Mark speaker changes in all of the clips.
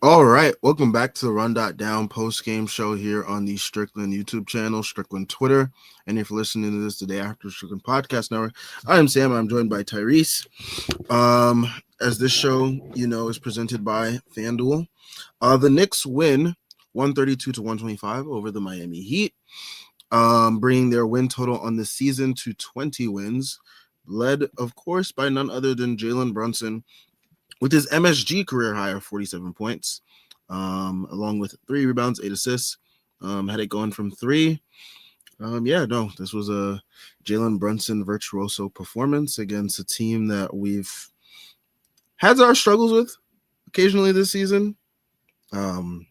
Speaker 1: All right, welcome back to the Run.down post-game show here on the Strickland YouTube channel, Strickland Twitter, and if you're listening to this the day after Strickland Podcast Network, I am Sam. I'm joined by Tyrese. As this show, is presented by FanDuel. The Knicks win 132 to 125 over the Miami Heat, bringing their win total on the season to 20 wins, led, of course, by none other than Jalen Brunson, with his MSG career high of 47 points, along with 3 rebounds, 8 assists. Had it going from 3. This was a Jalen Brunson virtuoso performance against a team that we've had our struggles with occasionally this season. The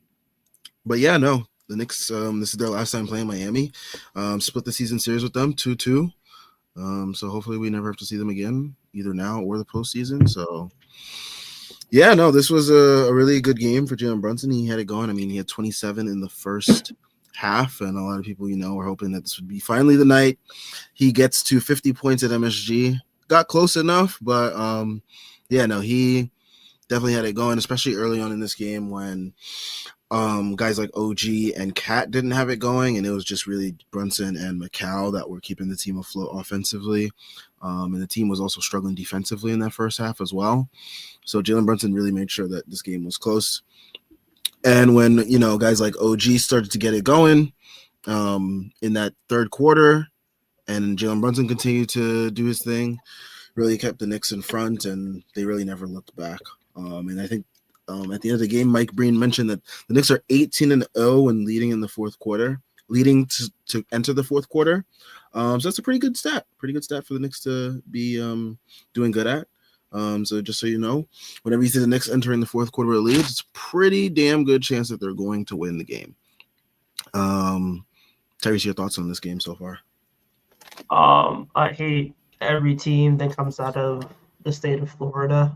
Speaker 1: Knicks, this is their last time playing Miami. Split the season series with them 2-2. So hopefully we never have to see them again, either now or the postseason. So this was a really good game for Jalen Brunson. He had it going. I mean, he had 27 in the first half, and a lot of people, were hoping that this would be finally the night he gets to 50 points at MSG. Got close enough, but he definitely had it going, especially early on in this game when guys like OG and Cat didn't have it going, and it was just really Brunson and McCall that were keeping the team afloat offensively. And the team was also struggling defensively in that first half as well. So Jalen Brunson really made sure that this game was close. And when, guys like OG started to get it going in that third quarter, and Jalen Brunson continued to do his thing, really kept the Knicks in front, and they really never looked back. And I think at the end of the game, Mike Breen mentioned that the Knicks are 18-0 when leading in the fourth quarter, leading to enter the fourth quarter. So that's a pretty good stat for the Knicks to be doing good at. So just so you know, whenever you see the Knicks entering the fourth quarter of leads, it's a pretty damn good chance that they're going to win the game. Tyrese, your thoughts on this game so far?
Speaker 2: I hate every team that comes out of the state of Florida.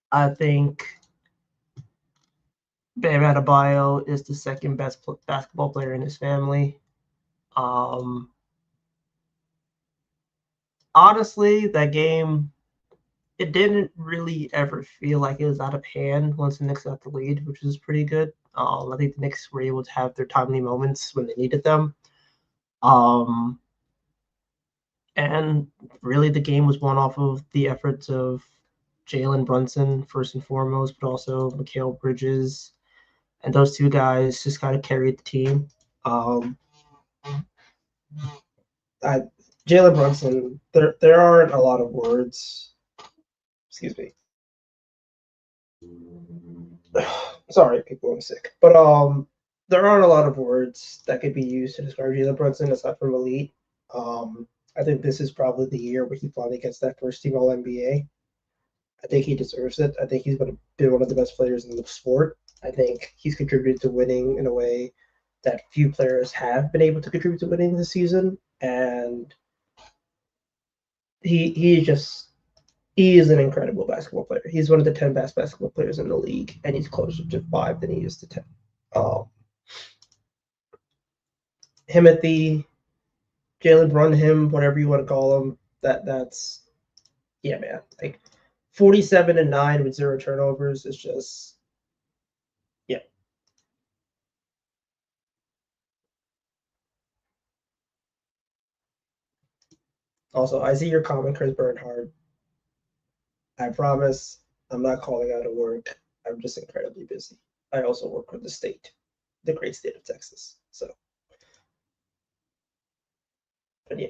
Speaker 2: I think Bam Adebayo is the second best basketball player in his family. Honestly, that game, it didn't really ever feel like it was out of hand once the Knicks got the lead, which was pretty good. I think the Knicks were able to have their timely moments when they needed them. And really the game was won off of the efforts of Jalen Brunson, first and foremost, but also Mikal Bridges. And those two guys just kind of carried the team. Jalen Brunson, there aren't a lot of words. Excuse me. Sorry, people, I'm sick. But there aren't a lot of words that could be used to describe Jalen Brunson aside from elite. I think this is probably the year where he finally gets that first team All NBA. I think he deserves it. I think he's been one of the best players in the sport. I think he's contributed to winning in a way that few players have been able to contribute to winning this season. And he is an incredible basketball player. He's one of the 10 best basketball players in the league, and he's closer to 5 than he is to 10. Timothy, Jalen Brunham, whatever you want to call him, that's man. Like 47-9 with 0 turnovers is just Also, I see your comment, Chris Bernhard. I promise I'm not calling out of work. I'm just incredibly busy. I also work with the great state of Texas. So, but yeah.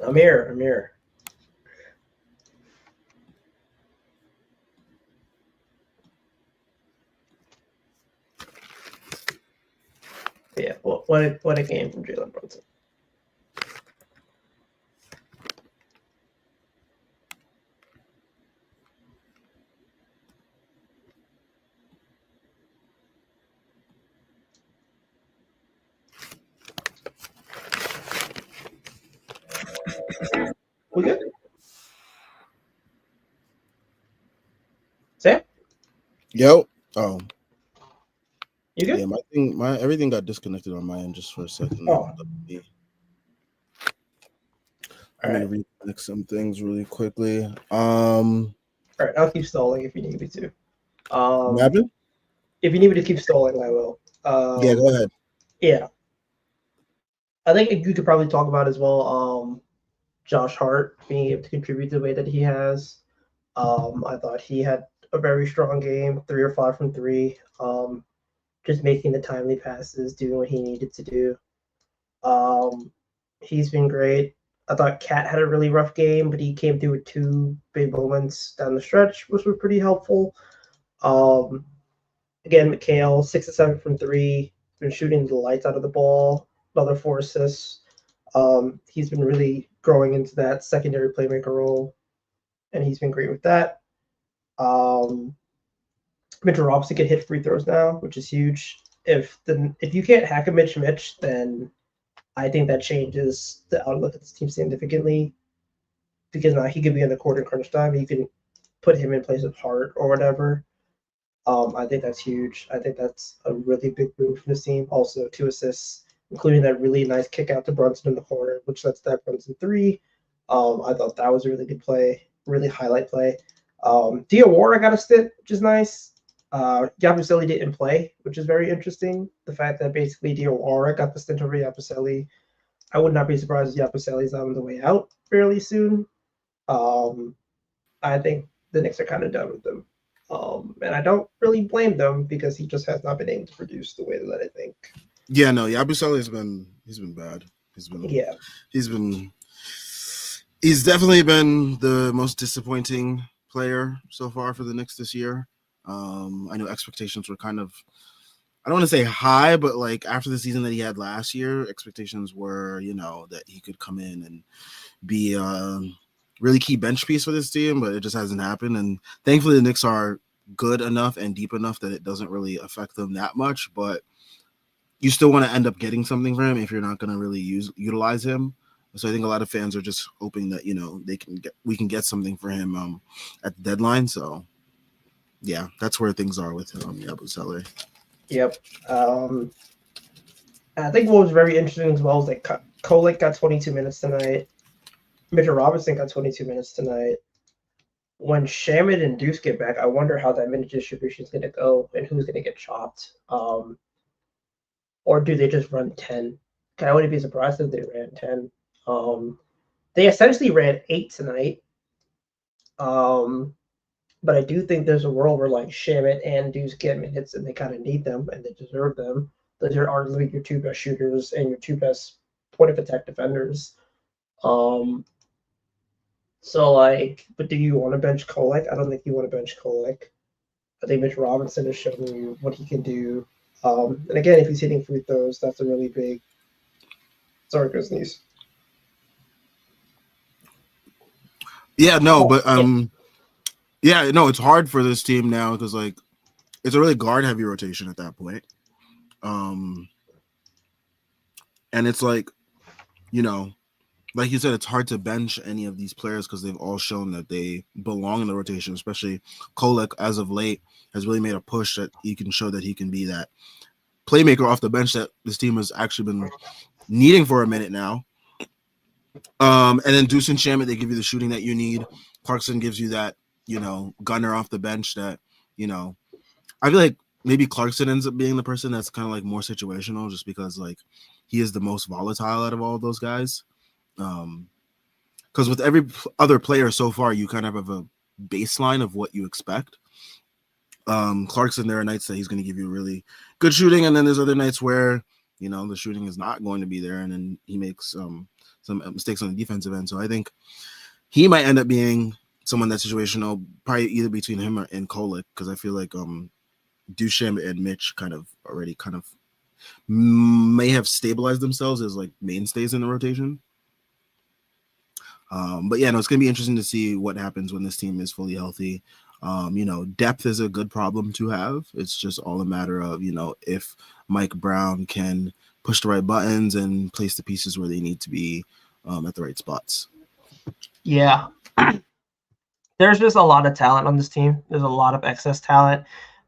Speaker 2: I'm here. Yeah, what a game from Jalen Brunson. We good? Sam?
Speaker 1: Yo.
Speaker 2: You good?
Speaker 1: Yeah, my everything got disconnected on my end just for a second.
Speaker 2: Oh.
Speaker 1: Let me reconnect some things really quickly.
Speaker 2: All right, I'll keep stalling if you need me to.
Speaker 1: What happened?
Speaker 2: If you need me to keep stalling, I will.
Speaker 1: Yeah, go ahead.
Speaker 2: Yeah, I think you could probably talk about as well. Josh Hart being able to contribute the way that he has. I thought he had a very strong game, 3 or 5 from three. Just making the timely passes, doing what he needed to do. Um, he's been great. I thought Cat had a really rough game, but he came through with 2 big moments down the stretch, which were pretty helpful. Um, again, McHale, 6 to 7 from three, been shooting the lights out of the ball, another 4 assists. He's been really growing into that secondary playmaker role, and he's been great with that. Um, Mitchell Robinson can hit free throws now, which is huge. If you can't hack a Mitch, then I think that changes the outlook of this team significantly because now he could be in the court in crunch time. You can put him in place of Hart or whatever. I think that's huge. I think that's a really big move for this team. Also, 2 assists, including that really nice kick out to Brunson in the corner, which lets that Brunson three. I thought that was a really good play, really highlight play. Diawara got a stint, which is nice. Yabusele didn't play, which is very interesting. The fact that basically Diawara got the stint over Yabusele. I would not be surprised if Yabusele's on the way out fairly soon. Um, I think the Knicks are kind of done with him. And I don't really blame them because he just has not been able to produce the way that I think.
Speaker 1: Yeah, no, Yabusele he's been bad.
Speaker 2: Yeah.
Speaker 1: He's been he's definitely been the most disappointing player so far for the Knicks this year. I know expectations were kind of, I don't want to say high, but like after the season that he had last year, expectations were, that he could come in and be a really key bench piece for this team, but it just hasn't happened. And thankfully the Knicks are good enough and deep enough that it doesn't really affect them that much, but you still want to end up getting something for him if you're not going to really utilize him. So I think a lot of fans are just hoping that we can get something for him at the deadline. So yeah, that's where things are with Yabusele.
Speaker 2: Yep. I think what was very interesting as well is that Kolek got 22 minutes tonight. Mitchell Robinson got 22 minutes tonight. When Shamit and Deuce get back, I wonder how that minute distribution is going to go and who's going to get chopped. Or do they just run 10? I wouldn't be surprised if they ran 10. They essentially ran 8 tonight. But I do think there's a world where like Shamit and Deuce get minutes and they kind of need them and they deserve them. Those are arguably your 2 best shooters and your 2 best point of attack defenders. So like, but do you want to bench Kolek? I don't think you want to bench Kolek. I think Mitch Robinson has shown you what he can do. And again, if he's hitting free throws, that's a really big. Sorry, Grizzlies.
Speaker 1: Yeah, no, but yeah, no, it's hard for this team now because like it's a really guard heavy rotation at that point. And it's like, like you said, it's hard to bench any of these players because they've all shown that they belong in the rotation, especially Kolek as of late has really made a push that he can show that he can be that playmaker off the bench that this team has actually been needing for a minute now. And then Deuce and Shamit, they give you the shooting that you need. Clarkson gives you that, gunner off the bench that, I feel like maybe Clarkson ends up being the person that's kind of like more situational just because like he is the most volatile out of all of those guys. Because with every other player so far, you kind of have a baseline of what you expect. Clarkson, there are nights that he's going to give you really good shooting, and then there's other nights where the shooting is not going to be there, and then he makes some mistakes on the defensive end. So I think he might end up being someone that's situational, probably either between him and Kolek, because I feel like Duchamp and Mitch kind of may have stabilized themselves as like mainstays in the rotation. But yeah, no, it's going to be interesting to see what happens when this team is fully healthy. Depth is a good problem to have. It's just all a matter of, if Mike Brown can push the right buttons and place the pieces where they need to be at the right spots.
Speaker 2: Yeah. There's just a lot of talent on this team. There's a lot of excess talent.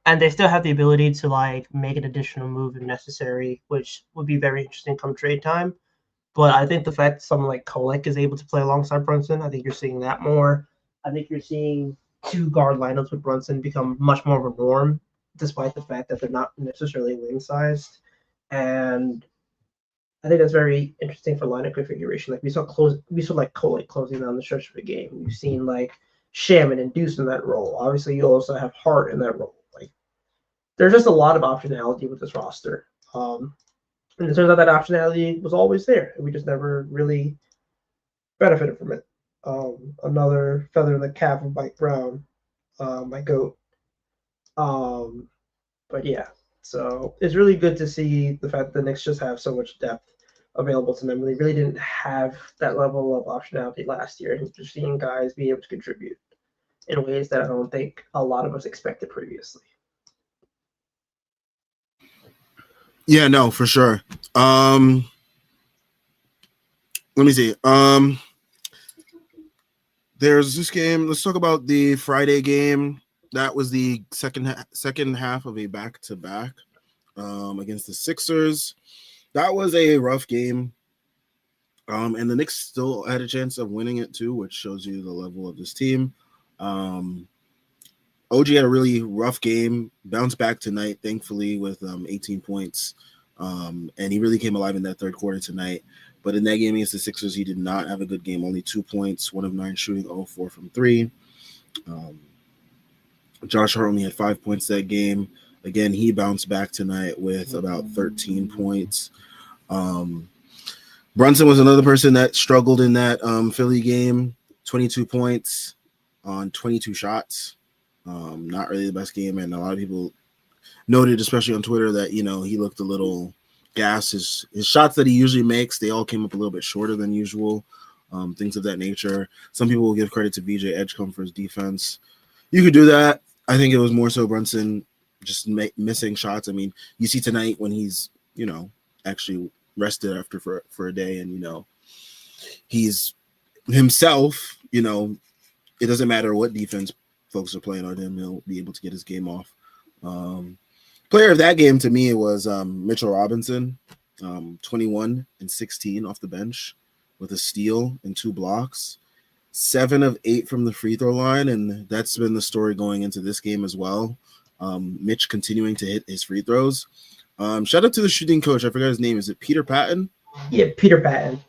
Speaker 2: And they still have the ability to like make an additional move if necessary, which would be very interesting come trade time. But I think the fact that someone like Kolek is able to play alongside Brunson, I think you're seeing that more. I think you're seeing two guard lineups with Brunson become much more of a norm, despite the fact that they're not necessarily wing sized. And I think that's very interesting for lineup configuration. Like we saw like Cole closing down the stretch of the game. We've seen like Shaman and Deuce in that role. Obviously, you also have Hart in that role. Like there's just a lot of optionality with this roster. And it turns out that optionality was always there. We just never really benefited from it. Another feather in the cap of Mike Brown, my goat. But yeah, so it's really good to see the fact that the Knicks just have so much depth available to them. They really didn't have that level of optionality last year, and just seeing guys be able to contribute in ways that I don't think a lot of us expected previously.
Speaker 1: Yeah, no, for sure. Let me see. There's this game. Let's talk about the Friday game. That was the second half of a back-to-back against the Sixers. That was a rough game. And the Knicks still had a chance of winning it too, which shows you the level of this team. OG had a really rough game, bounced back tonight, thankfully, with 18 points. And he really came alive in that third quarter tonight. But in that game against the Sixers, he did not have a good game. Only 2 points, 1 of 9 shooting, 0-4 from 3. Josh Hart only had 5 points that game. Again, he bounced back tonight with about 13 points. Brunson was another person that struggled in that Philly game. 22 points on 22 shots. Not really the best game, and a lot of people noted, especially on Twitter, that he looked a little gassed. His shots that he usually makes, they all came up a little bit shorter than usual. Things of that nature. Some people will give credit to VJ Edgecombe for his defense. You could do that. I think it was more so Brunson just missing shots. I mean, you see tonight when he's actually rested after for a day, and he's himself. It doesn't matter what defense folks are playing on him, he'll be able to get his game off. Player of that game to me was Mitchell Robinson, 21 and 16 off the bench with a steal and 2 blocks, 7 of 8 from the free throw line, and that's been the story going into this game as well. Mitch continuing to hit his free throws. Shout out to the shooting coach. I forgot his name. Is it Peter Patton?
Speaker 2: Yeah, Peter Patton.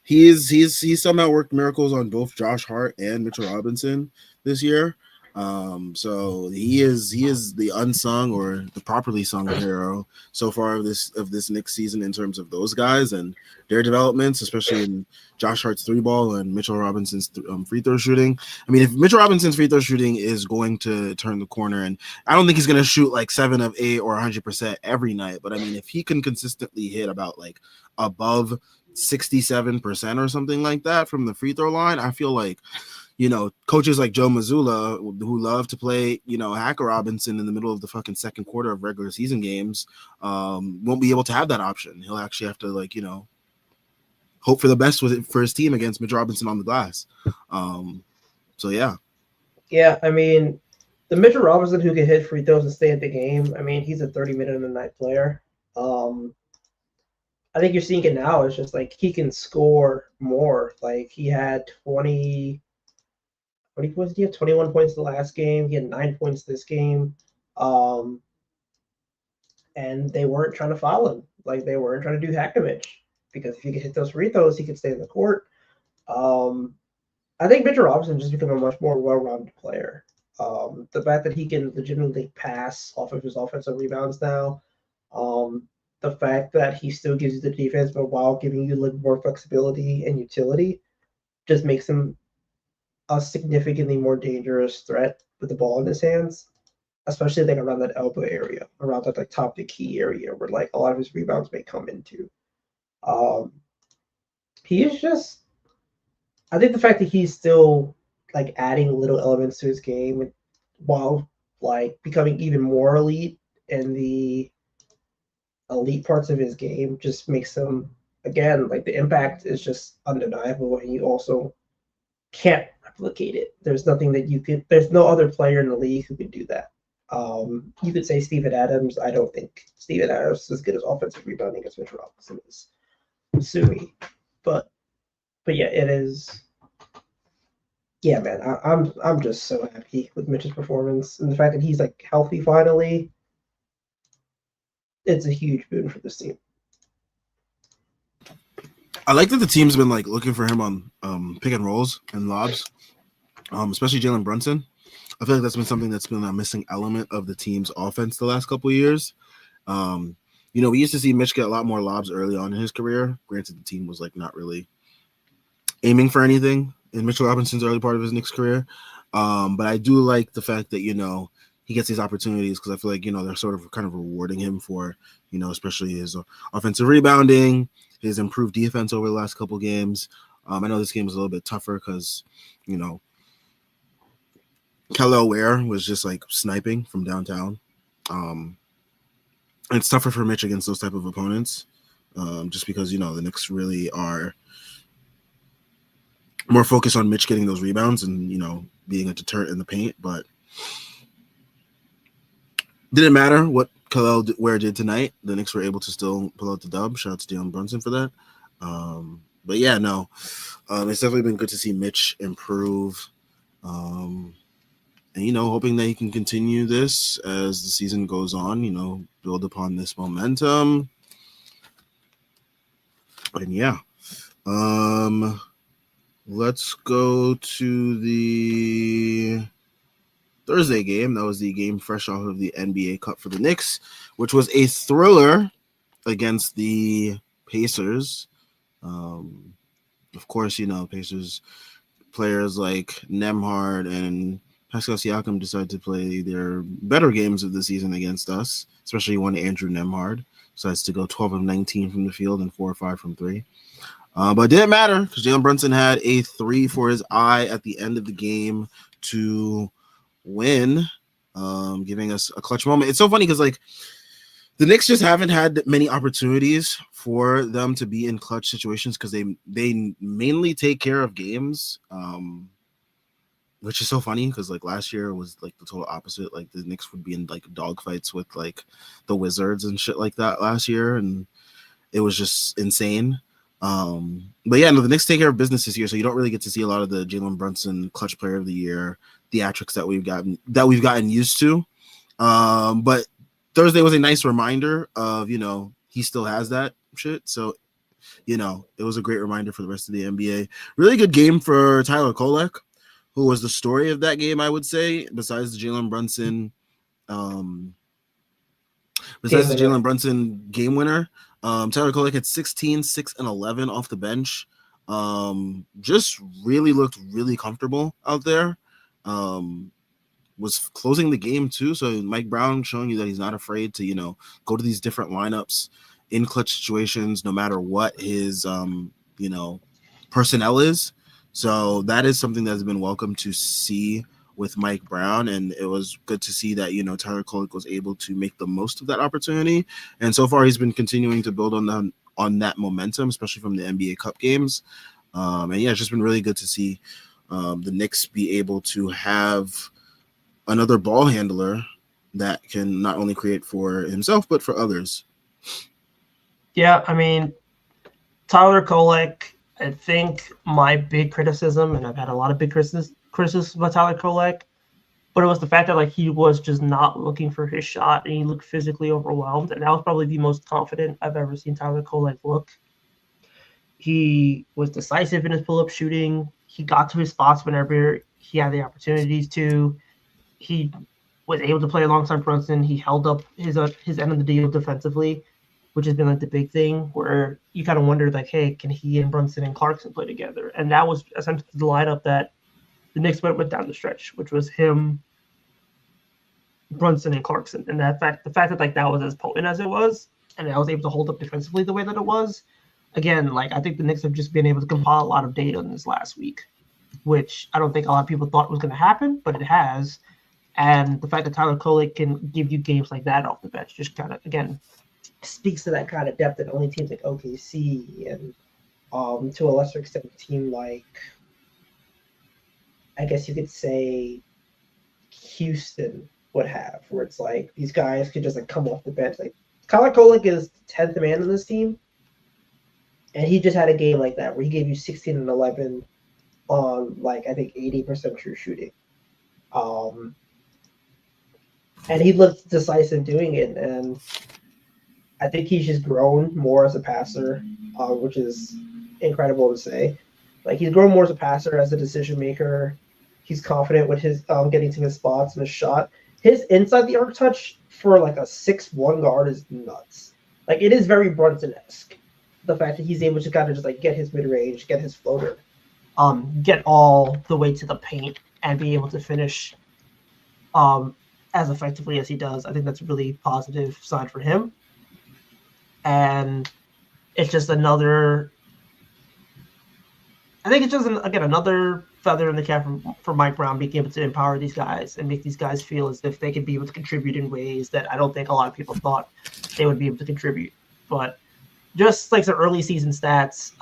Speaker 1: He's somehow worked miracles on both Josh Hart and Mitchell Robinson this year. So he is the unsung or the properly sung hero so far of this Knicks season in terms of those guys and their developments, especially in Josh Hart's 3-ball and Mitchell Robinson's free throw shooting. I mean, if Mitchell Robinson's free throw shooting is going to turn the corner, and I don't think he's going to shoot like 7 of 8 or 100% every night, but I mean, if he can consistently hit about like above 67% or something like that from the free throw line, I feel like coaches like Joe Mazzulla, who love to play, Hacker Robinson in the middle of the fucking second quarter of regular season games, won't be able to have that option. He'll actually have to, hope for the best for his team against Mitch Robinson on the glass. So, yeah.
Speaker 2: Yeah, I mean, the Mitchell Robinson who can hit free throws and stay at the game, I mean, he's a 30-minute-a-night player. I think you're seeing it now. It's just like he can score more. Like he had 20 points. He had 21 points the last game. He had 9 points this game. And they weren't trying to foul him. Like they weren't trying to do Hackimich because if he could hit those free throws, he could stay in the court. I think Mitchell Robinson just become a much more well-rounded player. The fact that he can legitimately pass off of his offensive rebounds now. The fact that he still gives you the defense, but while giving you a little more flexibility and utility, just makes him a significantly more dangerous threat with the ball in his hands, especially like around that elbow area, around that like top of the key area where like a lot of his rebounds may come into. He is just, I think the fact that he's still like adding little elements to his game while like becoming even more elite in the elite parts of his game just makes him, again, like the impact is just undeniable, and you also can't replicate it. There's nothing that there's no other player in the league who can do that. You could say Steven Adams. I don't think Steven Adams is as good as offensive rebounding as Mitch Robinson is. Sue me. But yeah, it is. Yeah, man, I'm just so happy with Mitch's performance and the fact that he's like healthy finally. It's a huge boon for this team.
Speaker 1: I like that the team's been like looking for him on pick and rolls and lobs, especially Jalen Brunson. I feel like that's been something that's been a missing element of the team's offense the last couple of years. Um, we used to see Mitch get a lot more lobs early on in his career. Granted, the team was like not really aiming for anything in Mitchell Robinson's early part of his Knicks career. But I do like the fact that, he gets these opportunities because I feel like, they're sort of kind of rewarding him for, especially his offensive rebounding, his improved defense over the last couple games. I know this game was a little bit tougher because, Kello Ware was just like sniping from downtown. It's tougher for Mitch against those type of opponents, just because, the Knicks really are more focused on Mitch getting those rebounds and, being a deterrent in the paint. But didn't matter what Khalil Ware did tonight. The Knicks were able to still pull out the dub. Shout out to Jalen Brunson for that. But yeah, no, it's definitely been good to see Mitch improve. And, hoping that he can continue this as the season goes on, build upon this momentum. And yeah, let's go to the Thursday game. That was the game fresh off of the NBA Cup for the Knicks, which was a thriller against the Pacers. Of course, Pacers players like Nemhard and Pascal Siakam decided to play their better games of the season against us, especially one Andrew Nemhard decides to go 12 of 19 from the field and 4 or 5 from 3. But it didn't matter because Jalen Brunson had a 3 for his eye at the end of the game to win, giving us a clutch moment. It's so funny because like the Knicks just haven't had many opportunities for them to be in clutch situations because they mainly take care of games, which is so funny because like last year was like the total opposite. Like the Knicks would be in like dogfights with like the Wizards and shit like that last year, and it was just insane. But yeah, no, the Knicks take care of business this year, so you don't really get to see a lot of the Jalen Brunson Clutch Player of the Year theatrics that we've gotten used to. But Thursday was a nice reminder of he still has that shit. So it was a great reminder for the rest of the NBA. Really good game for Tyler Kolek, who was the story of that game, I would say, besides the Jalen Brunson. Besides the Jalen Brunson game winner, Tyler Kolek had 16, 6, and 11 off the bench. Just really looked really comfortable out there. Was closing the game too. So Mike Brown showing you that he's not afraid to, go to these different lineups in clutch situations, no matter what his, personnel is. So that is something that's been welcome to see with Mike Brown. And it was good to see that, Tyler Kolek was able to make the most of that opportunity. And so far he's been continuing to build on that momentum, especially from the NBA Cup games. And yeah, it's just been really good to see the Knicks be able to have another ball handler that can not only create for himself, but for others.
Speaker 2: Yeah, I mean, Tyler Kolek, I think my big criticism, and I've had a lot of big criticisms about Tyler Kolek, but it was the fact that like he was just not looking for his shot and he looked physically overwhelmed. And that was probably the most confident I've ever seen Tyler Kolek look. He was decisive in his pull-up shooting. He got to his spots whenever he had the opportunities to. He was able to play alongside Brunson. He held up his end of the deal defensively, which has been like the big thing where you kind of wondered like, hey, can he and Brunson and Clarkson play together? And that was essentially the lineup that the Knicks went with down the stretch, which was him, Brunson, and Clarkson. And the fact that like that was as potent as it was, and I was able to hold up defensively the way that it was. Again, like I think the Knicks have just been able to compile a lot of data in this last week, which I don't think a lot of people thought was going to happen, but it has. And the fact that Tyler Kolek can give you games like that off the bench just kind of, again, speaks to that kind of depth that only teams like OKC and to a lesser extent a team like, I guess you could say, Houston would have, where it's like these guys could just like come off the bench. Like Tyler Kolek is 10th man on this team, and he just had a game like that where he gave you 16 and 11 on like I think 80% true shooting. Um, and he looked decisive doing it, and I think he's just grown more as a passer, which is incredible to say. Like he's grown more as a passer, as a decision maker. He's confident with his getting to his spots and his shot. His inside the arc touch for like a 6'1" guard is nuts. Like it is very Brunson-esque. The fact that he's able to kind of just like get his mid range, get his floater, get all the way to the paint, and be able to finish um, as effectively as he does. I think that's a really positive sign for him. And it's just another. I think it's just again another feather in the cap for Mike Brown being able to empower these guys and make these guys feel as if they could be able to contribute in ways that I don't think a lot of people thought they would be able to contribute. But just like some early season stats,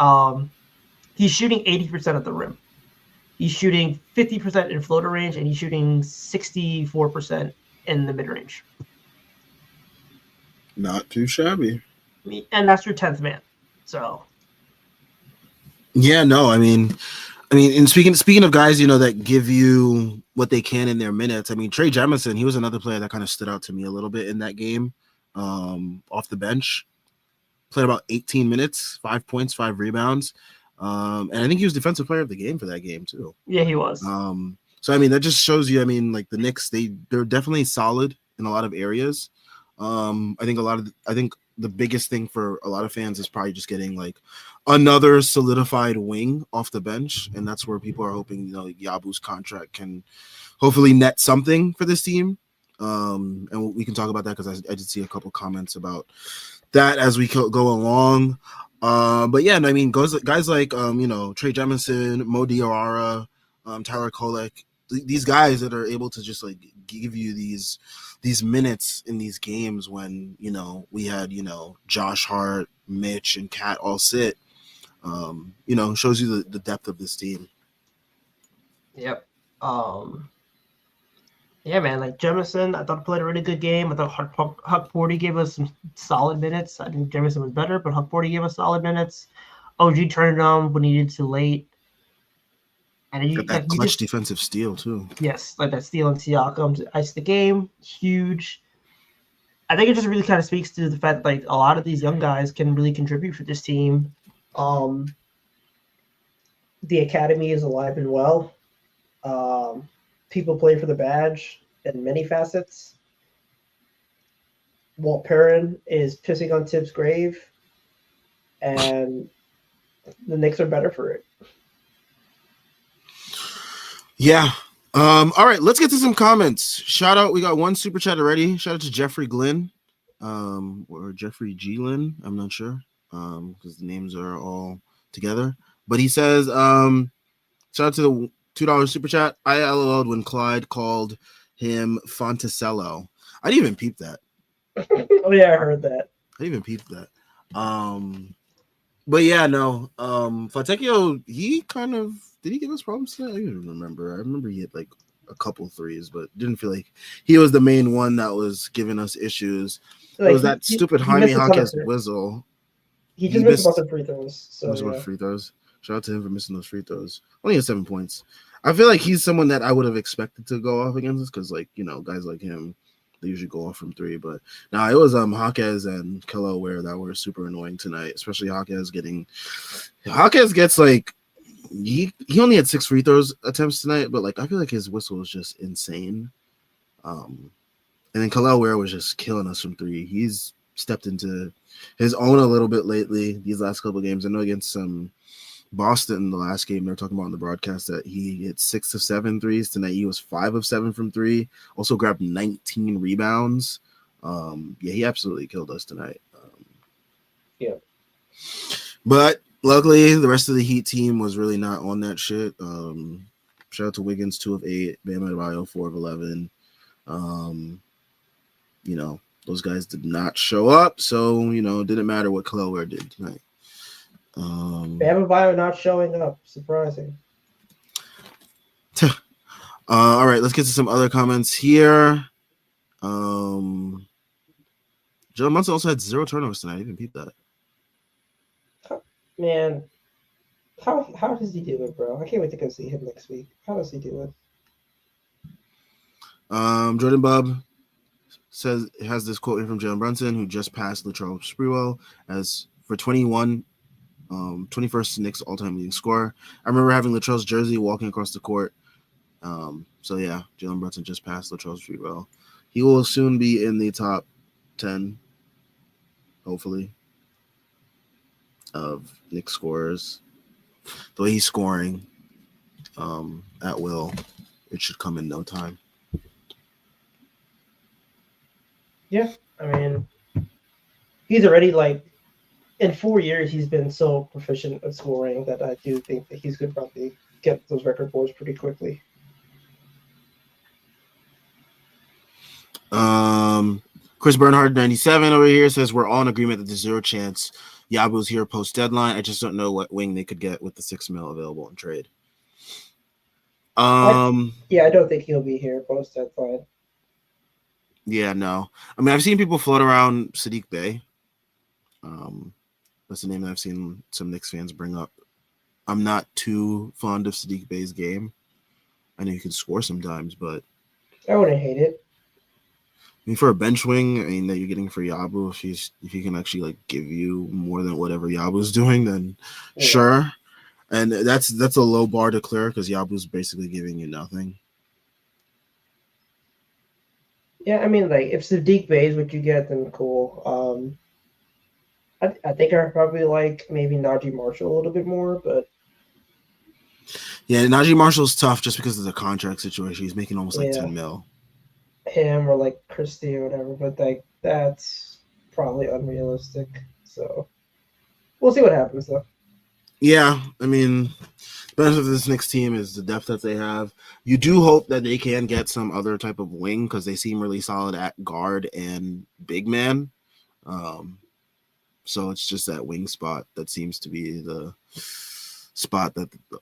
Speaker 2: he's shooting 80% at the rim. He's shooting 50% in floater range, and he's shooting 64% in the mid range.
Speaker 1: Not too shabby.
Speaker 2: And that's your 10th man. So
Speaker 1: yeah, no, I mean, and speaking of guys, that give you what they can in their minutes. I mean, Trey Jemison, he was another player that kind of stood out to me a little bit in that game, off the bench. Played about 18 minutes, 5 points, 5 rebounds, and I think he was defensive player of the game for that game too.
Speaker 2: Yeah, he was.
Speaker 1: So I mean, that just shows you. I mean, like the Knicks, they're definitely solid in a lot of areas. I think the biggest thing for a lot of fans is probably just getting like another solidified wing off the bench, and that's where people are hoping Yabu's contract can hopefully net something for this team. And we can talk about that because I did see a couple comments about that as we go along. But yeah, I mean, guys like Trey Jemison, Mo Diarra, Tyler Kolek, these guys that are able to just like give you these minutes in these games when we had Josh Hart, Mitch, and Cat all sit. Shows you the depth of this team.
Speaker 2: Yep. Yeah, man. Like Jemison, I thought he played a really good game. I thought Huck Porty gave us some solid minutes. I think Jemison was better, but Huck Porty gave us solid minutes. OG turned it on when he needed to late. And
Speaker 1: Got that clutch defensive steal too.
Speaker 2: Yes, like that steal and Siakam to ice the game, huge. I think it just really kind of speaks to the fact that like a lot of these young guys can really contribute for this team. The academy is alive and well. People play for the badge in many facets. Walt Perrin is pissing on Tibbs' grave, and the Knicks are better for it.
Speaker 1: Yeah. All right, let's get to some comments. Shout out, we got one super chat already. Shout out to Jeffrey Glynn, or Jeffrey G. Lynn. I'm not sure, because the names are all together. But he says, shout out to the $2 super chat. I LOL'd when Clyde called him Fonticello. I didn't even peep that.
Speaker 2: Oh yeah, I heard that.
Speaker 1: I didn't even peep that. But yeah, no. Fontecchio, he kind of did he give us problems today? I don't even remember. I remember he had like a couple threes, but didn't feel like he was the main one that was giving us issues.
Speaker 2: Like,
Speaker 1: it was that stupid Jaime Jaquez whistle.
Speaker 2: He just missed a bunch of free throws. So
Speaker 1: yeah. Free throws. Shout out to him for missing those free throws. Only had 7 points. I feel like he's someone that I would have expected to go off against us because, like, guys like him, they usually go off from 3. But now it was Jaquez and Kello Ware that were super annoying tonight, especially Jaquez gets like he only had 6 free throws attempts tonight, but like I feel like his whistle was just insane. And then Kello Ware was just killing us from 3. He's stepped into his own a little bit lately these last couple of games. I know against Boston, the last game, they're talking about on the broadcast that he hit 6 of 7 threes. Tonight he was 5 of 7 from 3. Also grabbed 19 rebounds. Yeah, he absolutely killed us tonight.
Speaker 2: Yeah.
Speaker 1: But luckily, the rest of the Heat team was really not on that shit. Shout out to Wiggins, 2 of 8. Bam Adebayo, 4 of 11. Those guys did not show up, so it didn't matter what Kello did tonight.
Speaker 2: Bam Adebayo not showing up, surprising.
Speaker 1: All right, let's get to some other comments here. Joe Munson also had 0 turnovers tonight. I didn't peep that.
Speaker 2: Man, How does he do it, bro? I can't wait to go see him next week. How does he do it?
Speaker 1: Jordan Bob says has this quote here from Jalen Brunson, who just passed Latrell Sprewell as for 21st Knicks all-time leading scorer. I remember having Latrell's jersey walking across the court. So yeah, Jalen Brunson just passed Latrell Sprewell. He will soon be in the top 10, hopefully, of Knicks scorers. The way he's scoring at will, it should come in no time.
Speaker 2: Yeah, I mean, he's already like in 4 years he's been so proficient at scoring that I do think that he's going to probably get those record boards pretty quickly.
Speaker 1: Chris Bernhard 97 over here says we're all in agreement that there's zero chance Yabu's here post deadline. I just don't know what wing they could get with the $6 million available in trade.
Speaker 2: I don't think he'll be here post deadline.
Speaker 1: Yeah, no. I mean, I've seen people float around Sadiq Bey. That's the name that I've seen some Knicks fans bring up. I'm not too fond of Sadiq Bey's game. I know he can score sometimes, but
Speaker 2: I wouldn't hate it.
Speaker 1: I mean, for a bench wing, I mean that you're getting for Yabu, if he can actually like give you more than whatever Yabu's doing, then sure. And that's a low bar to clear because Yabu's basically giving you nothing.
Speaker 2: Yeah, I mean, like if Sadiq Bey is what you get, then cool. I think I probably like maybe Najee Marshall a little bit more, but
Speaker 1: yeah, Najee Marshall's tough just because of the contract situation. He's making almost like 10 mil.
Speaker 2: Him or like Christie or whatever, but like that's probably unrealistic. So we'll see what happens though.
Speaker 1: Yeah, I mean, the benefit of this Knicks team is the depth that they have. You do hope that they can get some other type of wing because they seem really solid at guard and big man. So it's just that wing spot that seems to be the spot that the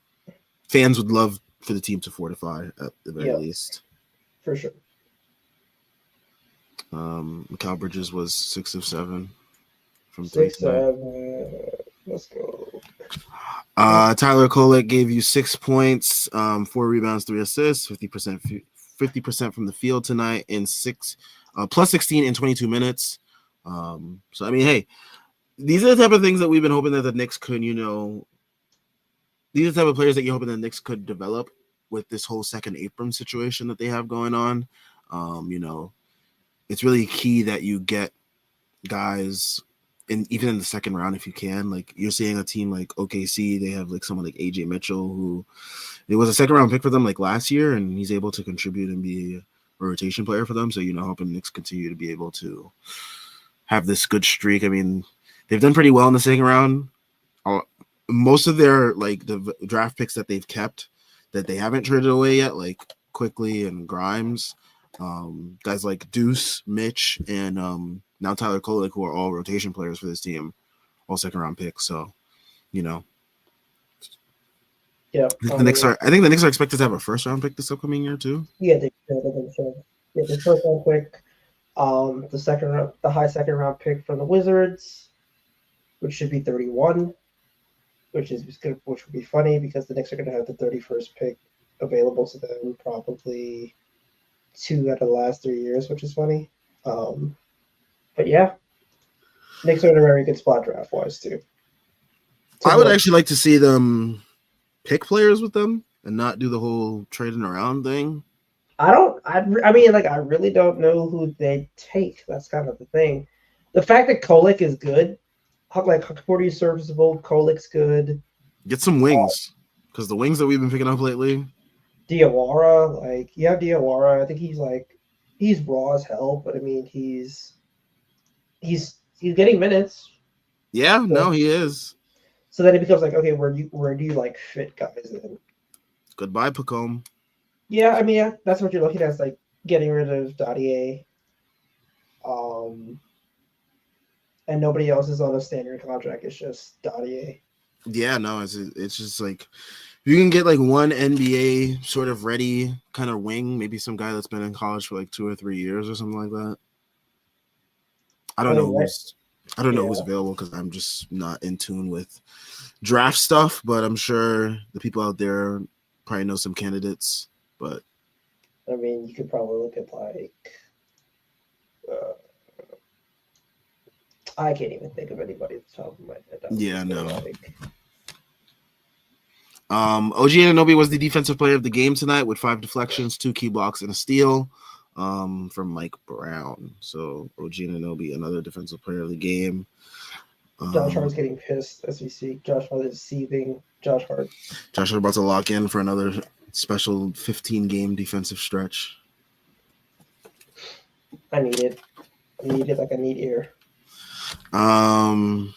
Speaker 1: fans would love for the team to fortify at the very least.
Speaker 2: For sure.
Speaker 1: Mikal Bridges was 6 of 7 from
Speaker 2: 6 7. Let's go.
Speaker 1: Tyler Kolek gave you 6 points, 4 rebounds, 3 assists, 50% from the field tonight in plus 16 in 22 minutes. So I mean, hey, these are the type of things that we've been hoping that the Knicks could, these are the type of players that you're hoping the Knicks could develop with this whole second apron situation that they have going on. It's really key that you get guys even in the second round if you can. Like you're seeing a team like OKC, they have like someone like AJ Mitchell who it was a second round pick for them like last year, and he's able to contribute and be a rotation player for them. So helping the Knicks continue to be able to have this good streak. I mean, they've done pretty well in the second round. Most of their like the draft picks that they've kept that they haven't traded away yet, like Quickly and Grimes, guys like Deuce, Mitch, and now Tyler Kolek, who are all rotation players for this team, all second round picks. So,
Speaker 2: yeah.
Speaker 1: I think the Knicks are expected to have a first round pick this upcoming year too.
Speaker 2: Yeah, they should. Yeah, the first round pick, the high second round pick from the Wizards, which should be 31, which would be funny because the Knicks are going to have the 31st pick available to them probably 2 out of the last 3 years, which is funny. But yeah, Knicks are in a very good spot draft wise too.
Speaker 1: I would actually like to see them pick players with them and not do the whole trading around thing.
Speaker 2: I really don't know who they take. That's kind of the thing. The fact that Kolek is good, like Huckabee is serviceable, Kolek's good.
Speaker 1: Get some wings because the wings that we've been picking up lately.
Speaker 2: Diawara, like you have Diawara. I think he's raw as hell, but I mean he's getting minutes.
Speaker 1: Yeah, so, no, he is.
Speaker 2: So then it becomes like, okay, where do you like fit guys in?
Speaker 1: Goodbye, Pacome.
Speaker 2: Yeah, I mean, that's what you're looking at, is like getting rid of Dottier. And nobody else is on a standard contract. It's just Dottier.
Speaker 1: Yeah, no, it's just like you can get like one NBA sort of ready kind of wing, maybe some guy that's been in college for like 2 or 3 years or something like that. I don't know who's I don't know who's
Speaker 2: Yeah,
Speaker 1: available because I'm just not in tune with draft stuff, but I'm sure the people out there probably know some candidates. But
Speaker 2: I mean, you could probably look at like uh, I can't even think of anybody at the top of my head. I would
Speaker 1: yeah,
Speaker 2: just go
Speaker 1: no.
Speaker 2: like
Speaker 1: OG Anunoby was the defensive player of the game tonight with 5 deflections, 2 key blocks, and a steal from Mike Brown. So OG Anunoby, another defensive player of the game.
Speaker 2: Josh
Speaker 1: Um,
Speaker 2: Hart's getting pissed as we speak. Josh Hart is seething. Josh Hart.
Speaker 1: Josh is about to lock in for another special 15 game defensive stretch.
Speaker 2: I need it. I need it like I need air.
Speaker 1: Um,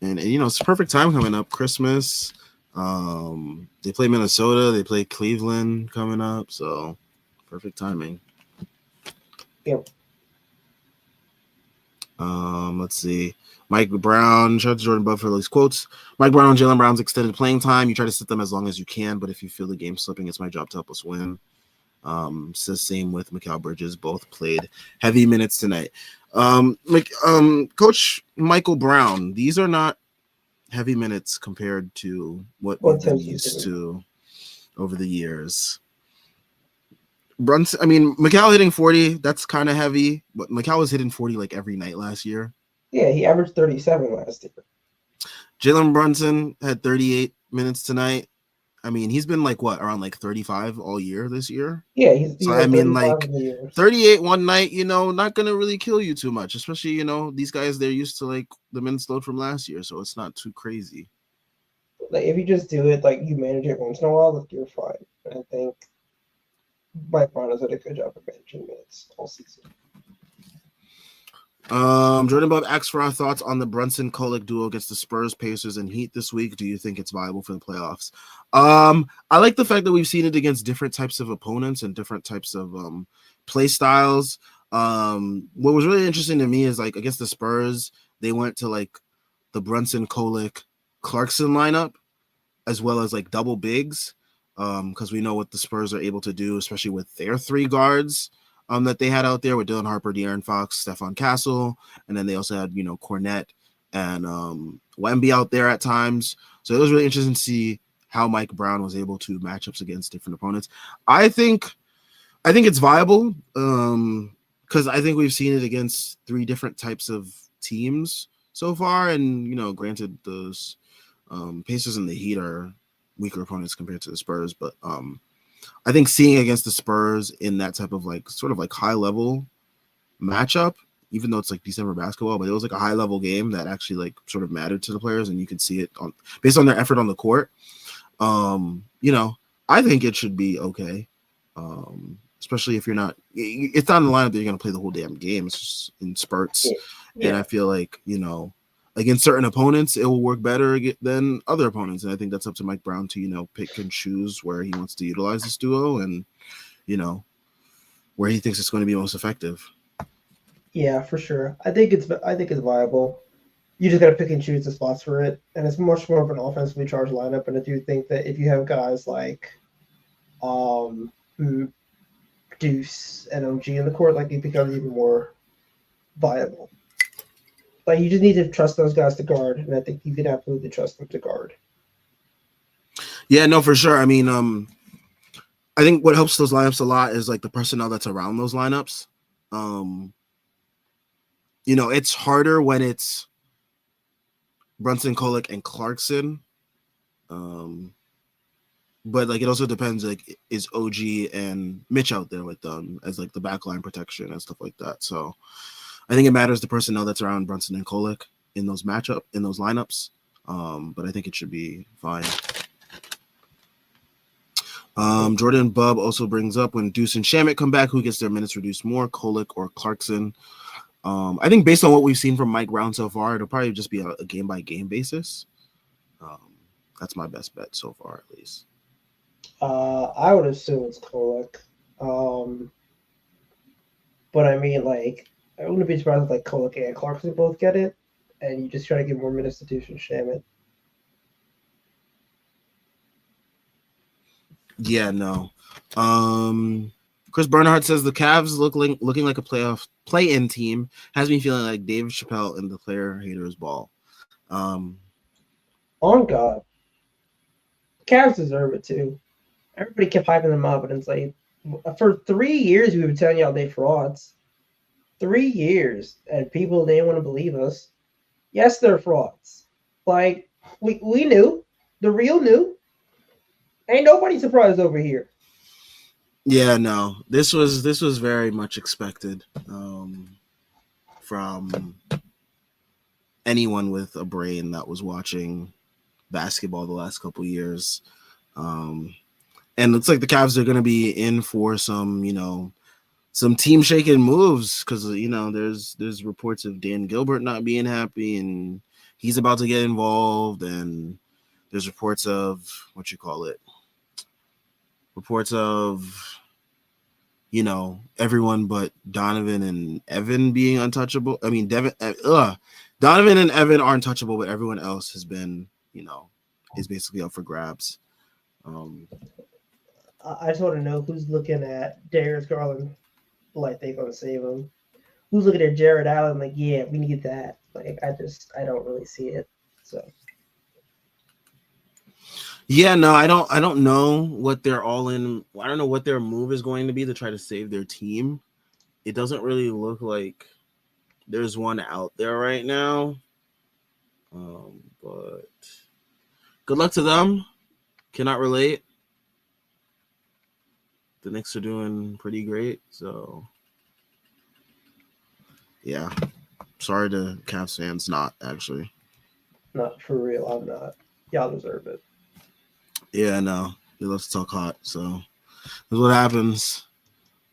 Speaker 1: and you know, it's a perfect time coming up. Christmas. They play Minnesota. They play Cleveland coming up. So perfect timing.
Speaker 2: Yep.
Speaker 1: Let's see. Mike Brown, shout out to Jordan Bud for these quotes. Mike Brown and Jalen Brown's extended playing time. You try to sit them as long as you can, but if you feel the game slipping, it's my job to help us win. It's the same with Mikal Bridges. Both played heavy minutes tonight. Coach Michael Brown, these are not heavy minutes compared to what
Speaker 2: What
Speaker 1: we've been
Speaker 2: Tim's been
Speaker 1: used
Speaker 2: doing.
Speaker 1: to over the years. Brunson, I mean, Mikal hitting 40, that's kind of heavy, but Mikal was hitting 40 like every night last year.
Speaker 2: Yeah, he averaged 37 last year.
Speaker 1: Jalen Brunson had 38 minutes tonight. I mean, he's been like what, around like 35 all year this year.
Speaker 2: Yeah,
Speaker 1: So
Speaker 2: he's
Speaker 1: I
Speaker 2: at
Speaker 1: mean,
Speaker 2: 35
Speaker 1: like
Speaker 2: in the years.
Speaker 1: 38 one night, you know, not gonna really kill you too much. Especially, you know, these guys they're used to like the minutes load from last year, so it's not too crazy.
Speaker 2: Like if you just do it like you manage it once in a while, like you're fine. And I think Mike Brown has done a good job of managing minutes all season.
Speaker 1: Jordan Bob asks for our thoughts on the Brunson Kolek duo against the Spurs, Pacers, and Heat this week. Do you think it's viable for the playoffs? I like the fact that we've seen it against different types of opponents and different types of play styles. What was really interesting to me is like against the Spurs, they went to like the Brunson Kolek Clarkson lineup as well as like double bigs. Because we know what the Spurs are able to do, especially with their 3 guards that they had out there with Dylan Harper, De'Aaron Fox, Stephon Castle, and then they also had, you know, Cornette and Wemby out there at times. So it was really interesting to see how Mike Brown was able to matchups against different opponents. I think it's viable because I think we've seen it against 3 different types of teams so far, and you know, granted those Pacers and the Heat are weaker opponents compared to the Spurs, but I think seeing against the Spurs in that type of like sort of like high level matchup, even though it's like December basketball, but it was like a high level game that actually like sort of mattered to the players, and you could see it on based on their effort on the court. You know, I think it should be okay. Especially if you're not, it's not in the lineup that you're going to play the whole damn game. It's just in spurts.
Speaker 2: Yeah.
Speaker 1: And I
Speaker 2: Yeah.
Speaker 1: feel like, you know, against certain opponents, it will work better than other opponents. And I think that's up to Mike Brown to, you know, pick and choose where he wants to utilize this duo and, you know, where he thinks it's going to be most effective.
Speaker 2: Yeah, for sure. I think it's viable. You just gotta pick and choose the spots for it. And it's much more of an offensively charged lineup. And I do think that if you have guys like um Deuce and OG in the court, like it becomes even more viable. Like you just need to trust those guys to guard, and I think you can absolutely trust them to guard.
Speaker 1: Yeah, no, for sure. I mean, I think what helps those lineups a lot is like the personnel that's around those lineups. Um, you know, it's harder when it's Brunson, Kolek, and Clarkson. Um, but like it also depends. Like, is OG and Mitch out there with them as like the backline protection and stuff like that? So I think it matters the personnel that's around Brunson and Kolek in those lineups. But I think it should be fine. Jordan Bub also brings up when Deuce and Shamit come back, who gets their minutes reduced more, Kolek or Clarkson? I think based on what we've seen from Mike Brown so far, it'll probably just be a game by game basis. That's my best bet so far, at least.
Speaker 2: I would assume it's Kolek. Um, but I mean, like, I wouldn't be surprised if like Kolek and Clarkson both get it, and you just try to give more minutes to Deuce and Shamit.
Speaker 1: Yeah, no. Um, Chris Bernhardt says the Cavs looking like a playoff play-in team has me feeling like Dave Chappelle in the player haters ball.
Speaker 2: On God, Cavs deserve it too. Everybody kept hyping them up, and it's like for 3 years we've been telling y'all they frauds. 3 years, and people didn't want to believe us. Yes, they're frauds. Like we knew, the real knew. Ain't nobody surprised over here.
Speaker 1: Yeah, no, this was very much expected from anyone with a brain that was watching basketball the last couple years. And it looks like the Cavs are going to be in for some, some team shaking moves because there's reports of Dan Gilbert not being happy and he's about to get involved, and there's reports of everyone but Donovan and Evan being untouchable. I mean, Donovan and Evan are untouchable, but everyone else has been, is basically up for grabs.
Speaker 2: I just want to know who's looking at Darius Garland like they're gonna save him. Who's looking at Jared Allen like, yeah, we need that. Like, I don't really see it. So
Speaker 1: yeah, no, I don't know what they're all in. I don't know what their move is going to be to try to save their team. It doesn't really look like there's one out there right now. But good luck to them. Cannot relate. The Knicks are doing pretty great, so yeah. Sorry to Cavs fans, not actually.
Speaker 2: not for real. I'm not. Y'all deserve it.
Speaker 1: Yeah, no. They love to talk hot, so that's what happens.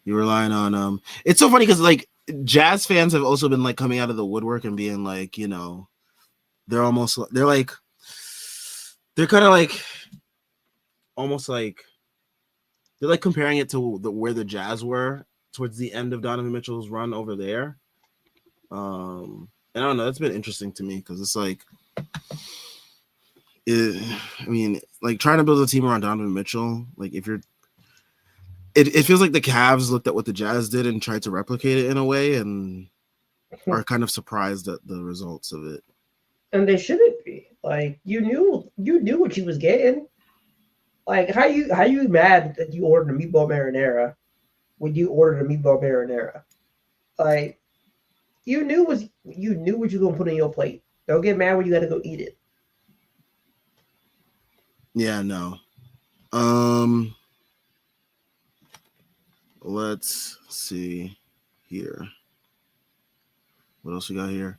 Speaker 1: You're relying on It's so funny because like Jazz fans have also been like coming out of the woodwork and being like, they're kind of like almost like they're like comparing it to where the Jazz were towards the end of Donovan Mitchell's run over there. And I don't know, that's been interesting to me because it's like like trying to build a team around Donovan Mitchell, like if you're it feels like the Cavs looked at what the Jazz did and tried to replicate it in a way and are kind of surprised at the results of it.
Speaker 2: And they shouldn't be. Like, you knew what you was getting. Like, how you mad that you ordered a meatball marinara when you ordered a meatball marinara? Like, you knew what you gonna put on your plate. Don't get mad when you gotta go eat it.
Speaker 1: Yeah, no. Let's see here. What else we got here?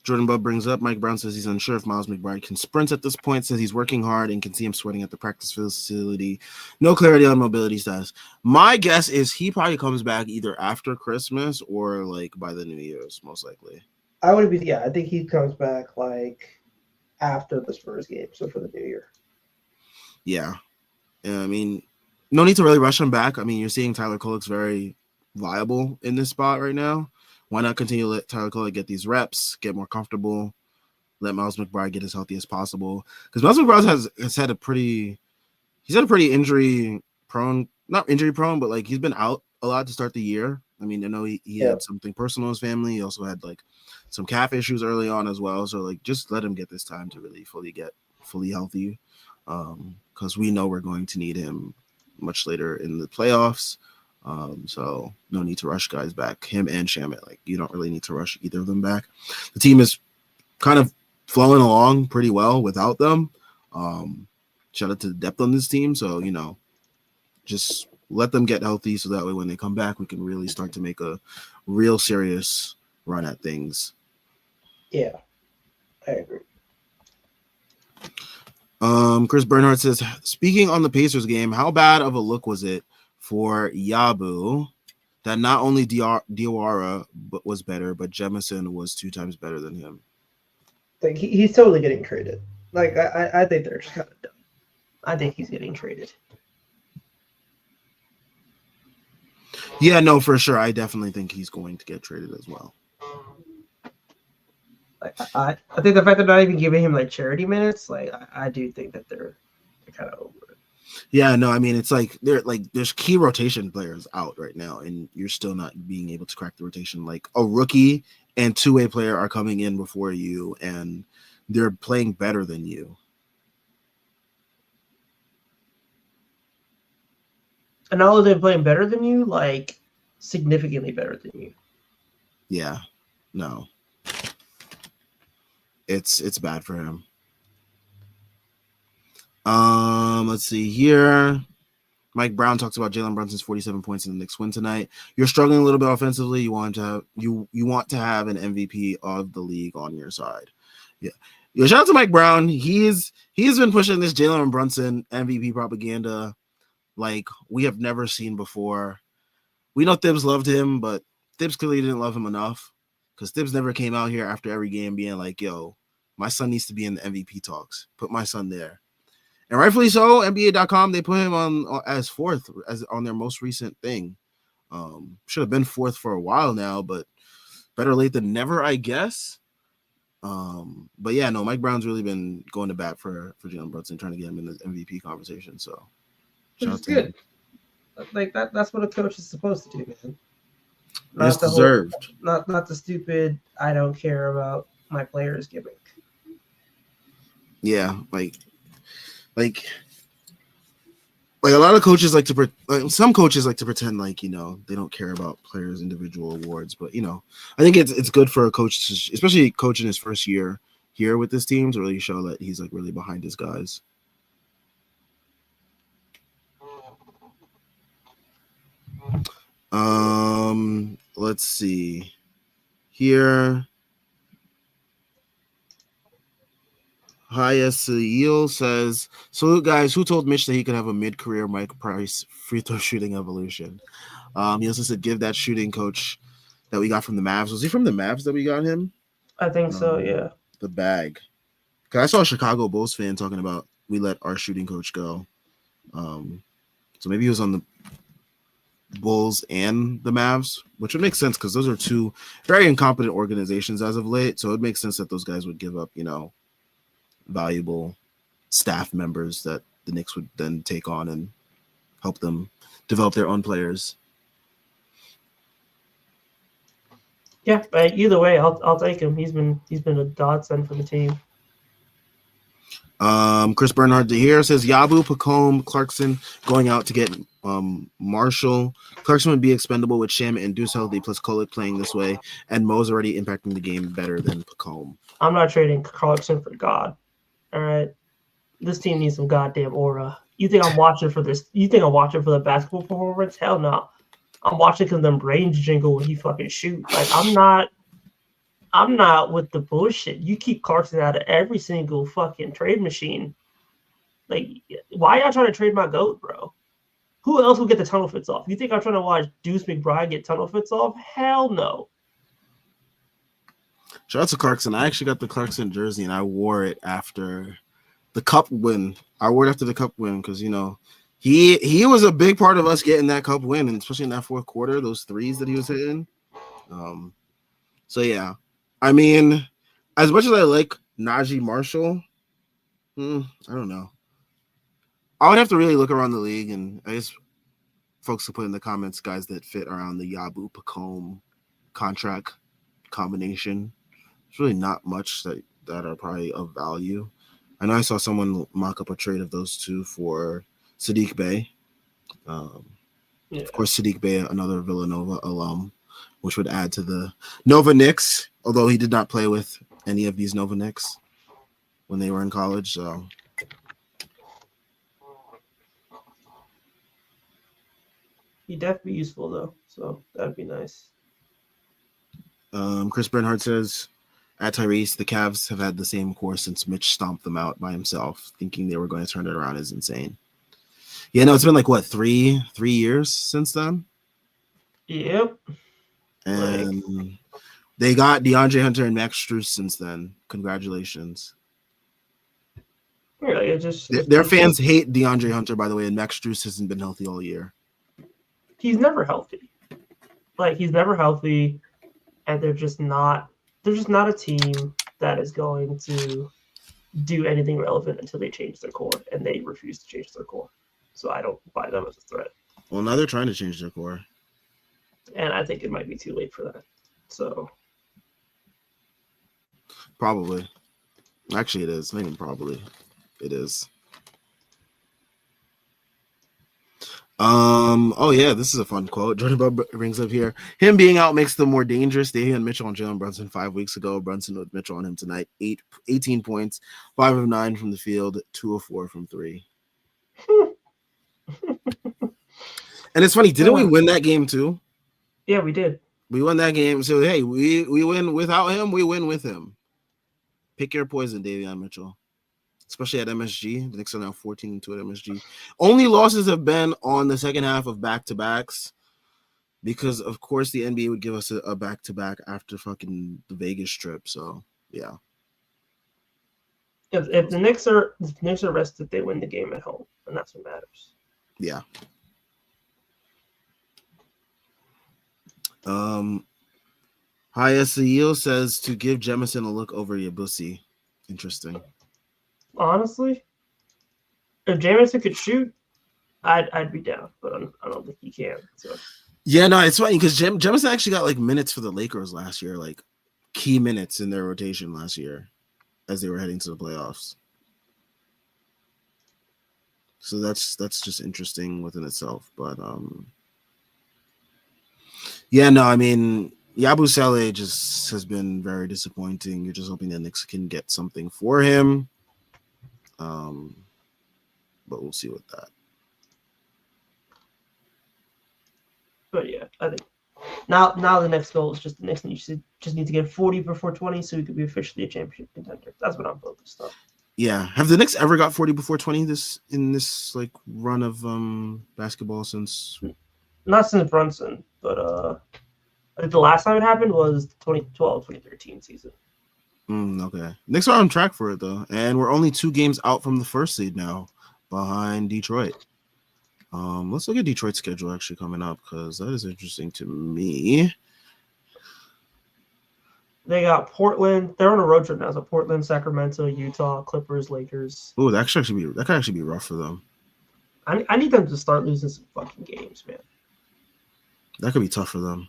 Speaker 1: Jordan Bub brings up Mike Brown says he's unsure if Miles McBride can sprint at this point, says he's working hard and can see him sweating at the practice facility. No clarity on mobility status. My guess is he probably comes back either after Christmas or like by the New Year's, most likely.
Speaker 2: I think he comes back like after the Spurs game, so for the New Year.
Speaker 1: Yeah. I mean, no need to really rush him back. I mean, you're seeing Tyler Kolek's very viable in this spot right now. Why not continue to let Tyler Kolek get these reps, get more comfortable, let Miles McBride get as healthy as possible? Because Miles McBride has had a pretty injury prone, not injury prone, but like he's been out a lot to start the year. I mean, I know he had something personal in his family. He also had like some calf issues early on as well. So like just let him get this time to really fully healthy. Because we know we're going to need him much later in the playoffs. So no need to rush guys back, him and Shamet. Like you don't really need to rush either of them back. The team is kind of flowing along pretty well without them. Shout out to the depth on this team. So, just let them get healthy so that way when they come back, we can really start to make a real serious run at things.
Speaker 2: Yeah, I agree.
Speaker 1: Chris Bernhardt says, speaking on the Pacers game, how bad of a look was it for Yabu that not only Diawara was better, but Jemison was 2 times better than him?
Speaker 2: Like he's totally getting traded. Like I think they're just kind of dumb. I think he's getting traded.
Speaker 1: Yeah, no, for sure. I definitely think he's going to get traded as well.
Speaker 2: Like I think the fact they're not even giving him like charity minutes, like I do think that they're kind of over it.
Speaker 1: Yeah, no, I mean it's like there's key rotation players out right now, and you're still not being able to crack the rotation. Like a rookie and two-way player are coming in before you, and they're playing better than you.
Speaker 2: And not only they're playing better than you, like significantly better than you.
Speaker 1: Yeah, no, it's bad for him. Let's see here. Mike Brown talks about Jalen Brunson's 47 points in the Knicks win tonight. You're struggling a little bit offensively. You want to have you want to have an MVP of the league on your side. Yeah. Yeah, shout out to Mike Brown. He's been pushing this Jalen Brunson MVP propaganda like we have never seen before. We know Thibs loved him, but Thibs clearly didn't love him enough because Thibs never came out here after every game being like, yo, my son needs to be in the MVP talks. Put my son there. And rightfully so, NBA.com, they put him on as fourth as on their most recent thing. Should have been fourth for a while now, but better late than never, I guess. But yeah, no, Mike Brown's really been going to bat for Jalen Brunson, trying to get him in the MVP conversation. So
Speaker 2: Which is good. Like that's what a coach is supposed to do, man.
Speaker 1: It's deserved.
Speaker 2: Not the stupid I don't care about my players gimmick.
Speaker 1: Yeah, like a lot of coaches some coaches like to pretend like, you know, they don't care about players' individual awards, but you know, I think it's good for a coach to, especially coaching his first year here with this team, to really show that he's like really behind his guys. Let's see here. Hayasiel says, "So guys, who told Mitch that he could have a mid-career Mike Price free throw shooting evolution?" He also said, "Give that shooting coach that we got from the Mavs. Was he from the Mavs that we got him?"
Speaker 2: I think so. Yeah.
Speaker 1: The bag. Cause I saw a Chicago Bulls fan talking about we let our shooting coach go. So maybe he was on the Bulls and the Mavs, which would make sense because those are two very incompetent organizations as of late. So it makes sense that those guys would give up, you know, valuable staff members that the Knicks would then take on and help them develop their own players.
Speaker 2: Yeah, but either way, I'll take him. He's been a godsend for the team.
Speaker 1: Chris Bernhard here says Yabu, Pacome, Clarkson going out to get Marshall. Clarkson would be expendable with Sham and Deuce healthy, plus Kolek playing this way, and Mo's already impacting the game better than Pacome.
Speaker 2: I'm not trading Clarkson for God. All right, this team needs some goddamn aura. You think I'm watching for this? You think I'm watching for the basketball performance? Hell no. I'm watching because them brains jingle when he fucking shoot. Like I'm not with the bullshit. You keep Clarkson out of every single fucking trade machine. Like, why y'all trying to trade my GOAT, bro? Who else will get the tunnel fits off? You think I'm trying to watch Deuce McBride get tunnel fits off? Hell no.
Speaker 1: Shout out to Clarkson. I actually got the Clarkson jersey and I wore it after the cup win. I wore it after the cup win because, you know, he was a big part of us getting that cup win, and especially in that fourth quarter, those threes that he was hitting. So yeah, I mean, as much as I like Najee Marshall, I don't know. I would have to really look around the league, and I guess folks can put in the comments guys that fit around the Yabu Pacome contract combination. It's really not much that are probably of value. I know I saw someone mock up a trade of those two for Sadiq Bey. Of course, Sadiq Bey, another Villanova alum, which would add to the Nova Knicks, although he did not play with any of these Nova Knicks when they were in college. So
Speaker 2: He'd definitely be useful, though. So that'd be nice.
Speaker 1: Chris Bernhardt says, at Tyrese, the Cavs have had the same course since Mitch stomped them out by himself. Thinking they were going to turn it around is insane. Yeah, no, it's been like, what, three years since then?
Speaker 2: Yep.
Speaker 1: And they got DeAndre Hunter and Max Strus since then. Congratulations.
Speaker 2: Really,
Speaker 1: their fans hate DeAndre Hunter, by the way, and Max Strus hasn't been healthy all year.
Speaker 2: He's never healthy. Like, he's never healthy, and they're just not a team that is going to do anything relevant until they change their core, and they refuse to change their core. so I don't buy them as a threat.
Speaker 1: Well, now they're trying to change their core.
Speaker 2: And I think it might be too late for that. So
Speaker 1: probably. Actually, it is. Not even probably. It is. Oh yeah, this is a fun quote. Jordan Bub brings up here. Him being out makes them more dangerous. Davion Mitchell and Jalen Brunson 5 weeks ago. Brunson with Mitchell on him tonight. 18 points, 5 of 9 from the field, 2 of 4 from 3. And it's funny, didn't we win that game too?
Speaker 2: Yeah, we did.
Speaker 1: We won that game. So hey, we win without him, we win with him. Pick your poison, Davion Mitchell. Especially at MSG. The Knicks are now 14-2 at MSG. Only losses have been on the second half of back-to-backs because, of course, the NBA would give us a back-to-back after fucking the Vegas trip. So, yeah.
Speaker 2: If the Knicks are rested, they win the game at home, and that's what matters.
Speaker 1: Yeah. Hayasio says to give Jemison a look over Yabusi. Interesting.
Speaker 2: Honestly, if Jamison could shoot, I'd be down, but I don't think he can. So
Speaker 1: yeah, no, it's funny because Jemison actually got like minutes for the Lakers last year, like key minutes in their rotation last year as they were heading to the playoffs. So that's just interesting within itself. But yeah, no, I mean Yabusele just has been very disappointing. You're just hoping that Knicks can get something for him. But we'll see with that.
Speaker 2: But yeah, I think now the next goal is just the Knicks need to get 40 before 20 so we could be officially a championship contender. That's what I'm focused on.
Speaker 1: Yeah. Have the Knicks ever got 40 before 20 in this like run of basketball since?
Speaker 2: Not since Brunson, but I think the last time it happened was the 2012-2013 season.
Speaker 1: Okay. Knicks are on track for it though, and we're only 2 games out from the first seed now, behind Detroit. Let's look at Detroit's schedule actually coming up because that is interesting to me.
Speaker 2: They got Portland. They're on a road trip now. So Portland, Sacramento, Utah, Clippers, Lakers.
Speaker 1: Oh, that could actually be rough for them.
Speaker 2: I need them to start losing some fucking games, man.
Speaker 1: That could be tough for them.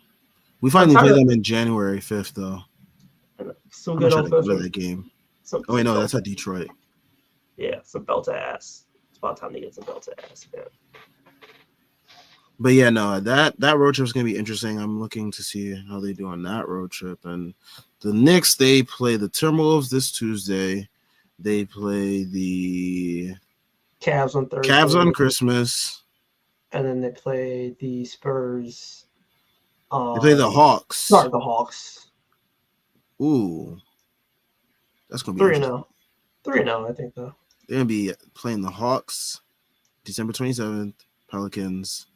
Speaker 1: We finally play them in January 5th though.
Speaker 2: Some good old
Speaker 1: fashioned that game. Oh wait, no, that's at Detroit.
Speaker 2: Yeah, some belt to ass. It's about time to get some belt to ass, man.
Speaker 1: But yeah, no, that road trip is gonna be interesting. I'm looking to see how they do on that road trip. And the Knicks, they play the Timberwolves this Tuesday. They play the
Speaker 2: Cavs on Thursday.
Speaker 1: Cavs on Christmas.
Speaker 2: And then they play the Spurs.
Speaker 1: They play the Hawks.
Speaker 2: Sorry, the Hawks.
Speaker 1: Ooh, that's gonna be 3-0.
Speaker 2: 3-0, I think though.
Speaker 1: They're gonna be playing the Hawks, December 27th. Pelicans,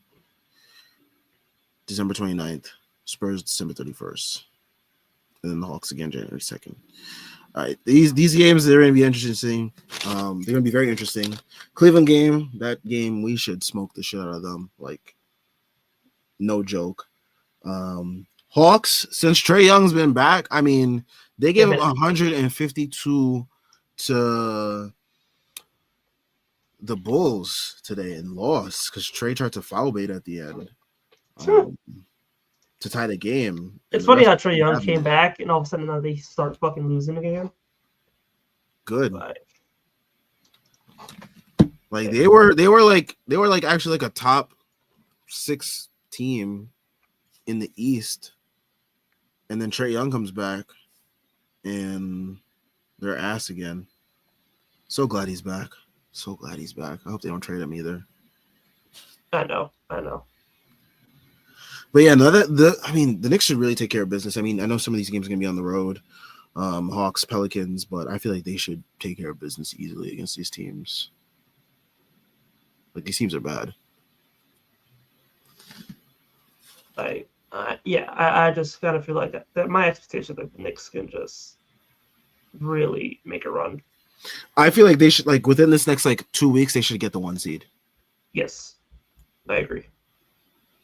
Speaker 1: December 29th. Spurs, December 31st. And then the Hawks again, January 2nd. All right, these games, they're going to be interesting. They're going to be very interesting. Cleveland game, that game, we should smoke the shit out of them. Like, no joke. Hawks, since Trae Young's been back, I mean, they gave him 152 to the Bulls today and lost because Trae tried to foul bait at the end to tie the game.
Speaker 2: It's funny how Trae Young came back and all of a sudden now they start fucking losing again.
Speaker 1: Good. Like they were like actually like a top 6 team in the East, and then Trae Young comes back and they're ass again. So glad he's back. So glad he's back. I hope they don't trade him either.
Speaker 2: I know.
Speaker 1: But yeah, no, the Knicks should really take care of business. I mean, I know some of these games are gonna be on the road, Hawks, Pelicans, but I feel like they should take care of business easily against these teams. Like these teams are bad.
Speaker 2: I just kind of feel like that my expectation that the Knicks can just really make a run.
Speaker 1: I feel like they should, like within this next like 2 weeks, they should get the 1 seed.
Speaker 2: Yes, I agree.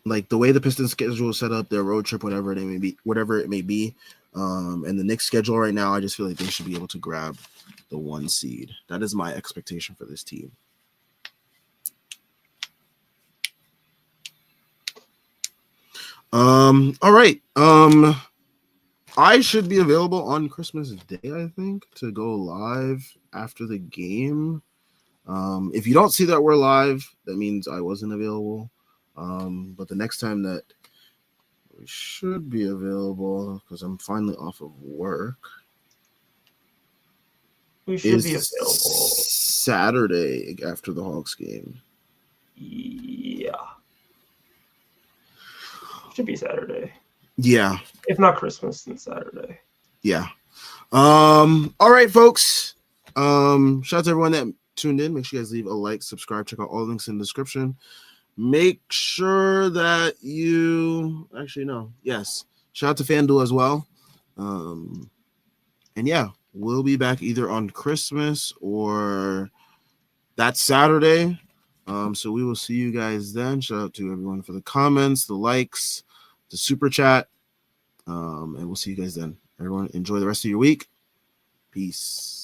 Speaker 1: Like the way the Pistons schedule is set up, their road trip, whatever it may be, and the Knicks schedule right now, I just feel like they should be able to grab the 1 seed. That is my expectation for this team. All right. I should be available on Christmas Day, I think, to go live after the game. If you don't see that we're live, that means I wasn't available. But the next time that we should be available, because I'm finally off of work,
Speaker 2: We should be
Speaker 1: is
Speaker 2: available.
Speaker 1: Saturday after the Hawks game.
Speaker 2: Yeah. Should be Saturday.
Speaker 1: Yeah.
Speaker 2: If not Christmas, then Saturday.
Speaker 1: Yeah. All right, folks. Shout out to everyone that tuned in. Make sure you guys leave a like, subscribe, check out all links in the description. Make sure that you yes. Shout out to FanDuel as well. And yeah, we'll be back either on Christmas or that Saturday. So we will see you guys then. Shout out to everyone for the comments, the likes, the super chat. And we'll see you guys then. Everyone, enjoy the rest of your week. Peace.